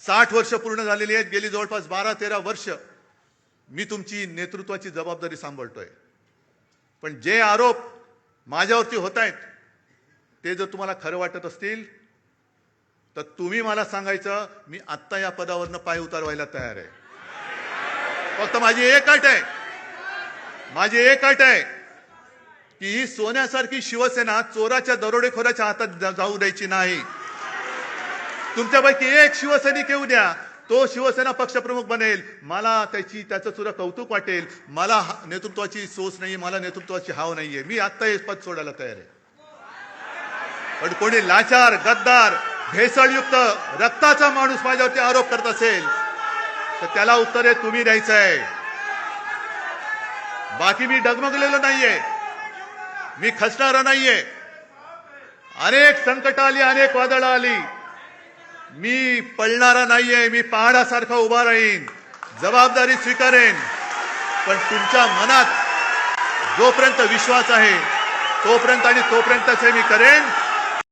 60 वर्ष पूर्ण झालेली आहेत. गेली जवळपास 12-13 वर्ष मी तुमची नेतृत्वाची जबाबदारी सांभाळतोय. पण जे आरोप माझ्यावरती होत आहेत ते जर तुम्हाला खरं वाटत असतील तर तुम्ही मला सांगायचं, मी आत्ता या पदावरनं पाय उतारवायला तयार आहे. फक्त माझी एक अट आहे की ही सोन्यासारखी शिवसेना चोराच्या दरोडेखोराच्या हातात जाऊ द्यायची नाही. तुमच्यापैकी एक शिवसैनिक येऊ द्या, तो शिवसेना पक्षप्रमुख बनेल, मला त्याचं सुद्धा कौतुक वाटेल. मला नेतृत्वाची सोच नाही, मला नेतृत्वाची हाव नाहीये. मी आत्ता हे पद सोडायला तयार आहे. पण कोणी लाचार, गद्दार, भेसळयुक्त रक्ताचा माणूस माझ्यावरती आरोप करत असेल तर त्याला उत्तर तुम्ही द्यायचं आहे. बाकी मी डगमगलेलो नाहीये, मी खचणारा नाहीये. अनेक संकट आली, अनेक वादळं आली, मी पळणारा नाहीये. मी पहाडासारखा उभा राहीन, जबाबदारी स्वीकारेन. पण तुमच्या मनात जोपर्यंत विश्वास आहे तोपर्यंत आणि तोपर्यंतच हे मी करेन.